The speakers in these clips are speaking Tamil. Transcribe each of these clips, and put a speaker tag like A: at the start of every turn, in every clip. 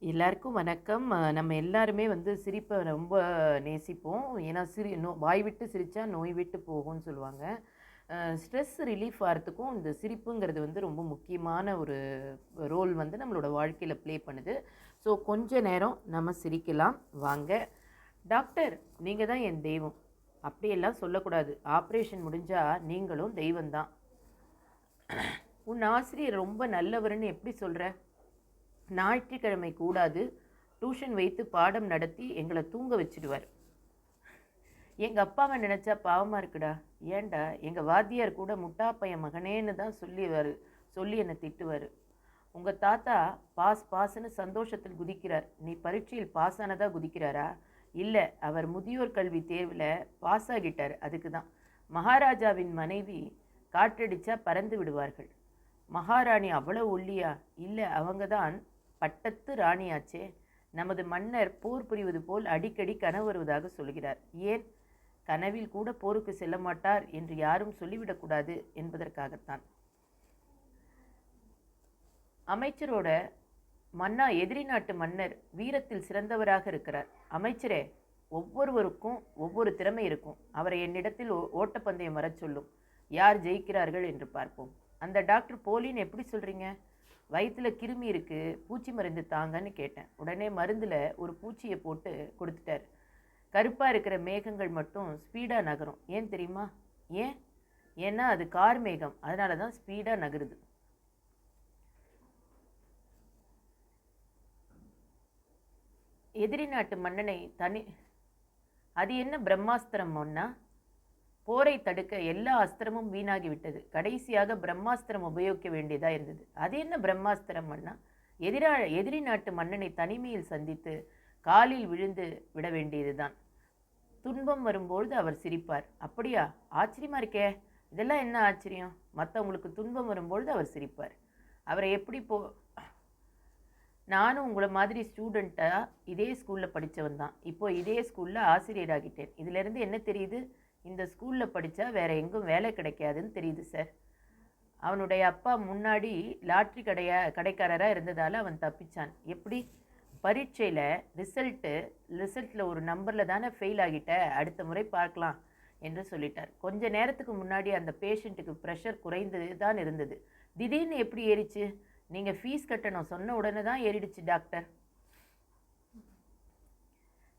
A: எல்லாருக்கும் வணக்கம். நம்ம எல்லாருமே வந்து சிரிப்ப ரொம்ப நேசிப்போம். ஏன்னா வாய் விட்டு சிரிச்சா நோய் விட்டு போகும்ன்னு சொல்லுவாங்க. ஸ்ட்ரெஸ் ரிலீஃப் ஆறதுக்கும் இந்த சிரிப்புங்கிறது வந்து ரொம்ப முக்கியமான ஒரு ரோல் வந்து நம்மளோட வாழ்க்கையில ப்ளே பண்ணுது. ஸோ கொஞ்ச நேரம் நம்ம சிரிக்கலாம் வாங்க. டாக்டர் நீங்க தான் என் தெய்வம். அப்படியெல்லாம் சொல்லக்கூடாது. ஆப்ரேஷன் முடிஞ்சா நீங்களும் தெய்வம் தான். உன் ஆசிரியர் ரொம்ப நல்லவர்ன்னு எப்படி சொல்ற? ஞாயிற்றுக்கிழமை கூடாது டியூஷன் வைத்து பாடம் நடத்தி எங்களை தூங்க வச்சிடுவார். எங்கள் அப்பாவை நினச்சா பாவமாக இருக்குடா. ஏன்டா எங்கள் வாத்தியார் கூட முட்டா பையன் மகனேன்னு தான் சொல்லி என்னை திட்டுவார். உங்கள் தாத்தா பாஸ் பாஸ்ன்னு சந்தோஷத்தில் குதிக்கிறார். நீ பரீட்சையில் பாஸ் ஆனதாக குதிக்கிறாரா? இல்லை, அவர் முதியோர் கல்வி தேர்வில் பாஸ் ஆகிட்டார். அதுக்கு தான். மகாராஜாவின் மனைவி காற்றடிச்சா பறந்து விடுவார்கள். மகாராணி அவ்வளோ ஒல்லியா? இல்லை, அவங்க தான் பட்டத்து ராணியாச்சே. நமது மன்னர் போர் புரிவது போல் அடிக்கடி கனவு வருவதாக சொல்கிறார். ஏன்? கனவில் கூட போருக்கு செல்ல மாட்டார் என்று யாரும் சொல்லிவிடக்கூடாது என்பதற்காகத்தான். அமைச்சரோட மன்னா எதிரி நாட்டு மன்னர் வீரத்தில் சிறந்தவராக இருக்கிறார். அமைச்சரே, ஒவ்வொருவருக்கும் ஒவ்வொரு திறமை இருக்கும். அவரை என்னிடத்தில் ஓட்டப்பந்தயம் வரச் சொல்லும். யார் ஜெயிக்கிறார்கள் என்று பார்ப்போம். அந்த டாக்டர் போலின்னு எப்படி சொல்கிறீங்க? வயிற்றில் கிருமி இருக்குது, பூச்சி மருந்து தாங்கன்னு கேட்டேன். உடனே மருந்தில் ஒரு பூச்சியை போட்டு கொடுத்துட்டார். கருப்பாக இருக்கிற மேகங்கள் மட்டும் ஸ்பீடாக நகரும். ஏன் தெரியுமா? ஏன்னா அது கார் மேகம், அதனால தான் ஸ்பீடாக நகருது. எதிரி நாட்டு மன்னனை அது என்ன பிரம்மாஸ்திரம் ஒன்னா? போரை தடுக்க எல்லா அஸ்திரமும் வீணாகிவிட்டது. கடைசியாக பிரம்மாஸ்திரம் உபயோகிக்க வேண்டியதாக இருந்தது. அது என்ன பிரம்மாஸ்திரம் அண்ணா? எதிரி நாட்டு மன்னனை தனிமையில் சந்தித்து காலில் விழுந்து விட வேண்டியதுதான். துன்பம் வரும்பொழுது அவர் சிரிப்பார். அப்படியா? ஆச்சரியமா இருக்கே. இதெல்லாம் என்ன ஆச்சரியம்? மற்றவங்களுக்கு துன்பம் வரும்பொழுது அவர் சிரிப்பார். அவரை எப்படி நானும் உங்களை மாதிரி ஸ்டூடெண்ட்டாக இதே ஸ்கூலில் படித்தவன் தான். இப்போது இதே ஸ்கூலில் ஆசிரியராகிட்டேன். இதிலேருந்து என்ன தெரியுது? இந்த ஸ்கூலில் படித்தா வேறு எங்கும் வேலை கிடைக்காதுன்னு தெரியுது சார். அவனுடைய அப்பா முன்னாடி லாட்ரி கடைக்காரராக இருந்ததால் அவன் தப்பிச்சான். எப்படி? பரீட்சையில் ரிசல்ட்டில் ஒரு நம்பரில் தானே ஃபெயில் ஆகிட்ட, அடுத்த முறை பார்க்கலாம் என்று சொல்லிட்டார். கொஞ்ச நேரத்துக்கு முன்னாடி அந்த பேஷண்ட்டுக்கு ப்ரெஷர் குறைந்து தான் இருந்தது. திடீர்னு எப்படி ஏறிச்சு? நீங்கள் ஃபீஸ் கட்டணும் சொன்ன உடனே தான் ஏறிடுச்சு டாக்டர்.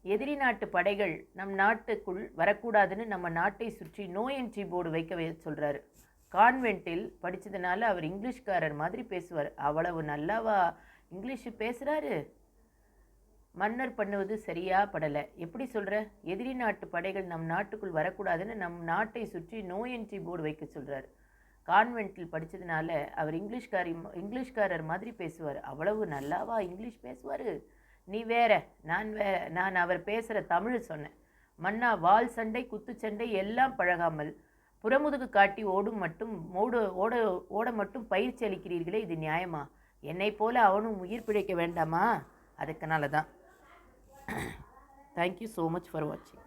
A: எதிரி நாட்டு படைகள் நம் நாட்டுக்குள் வரக்கூடாதுன்னு நம்ம நாட்டை சுற்றி நோ என்ட்ரி போர்டு வைக்க சொல்கிறாரு. கான்வென்ட்டில் படித்ததுனால அவர் இங்கிலீஷ்காரர் மாதிரி பேசுவார். அவ்வளவு நல்லாவா இங்கிலீஷு பேசுகிறாரு? மன்னர் பண்ணுவது சரியா படலை. எப்படி சொல்கிற? எதிரி நாட்டு படைகள் நம் நாட்டுக்குள் வரக்கூடாதுன்னு நம் நாட்டை சுற்றி நோ என்ட்ரி போர்டு வைக்க சொல்கிறார். கான்வென்ட்டில் படித்ததுனால அவர் இங்கிலீஷ்காரர் மாதிரி பேசுவார். அவ்வளவு நல்லாவா இங்கிலீஷ் பேசுவார்? நீ வேற, நான் அவர் பேசுகிற தமிழ் சொன்னேன். மன்னா, வால் சண்டை குத்துச்சண்டை எல்லாம் பழகாமல் புறமுதுகு காட்டி ஓட மட்டும் பயிற்சி அளிக்கிறீர்களே, இது நியாயமா? என்னை போல அவனும் உயிர் பிழைக்க வேண்டாமா? அதுக்குனால தான். தேங்க்யூ ஸோ மச் ஃபார் வாட்சிங்.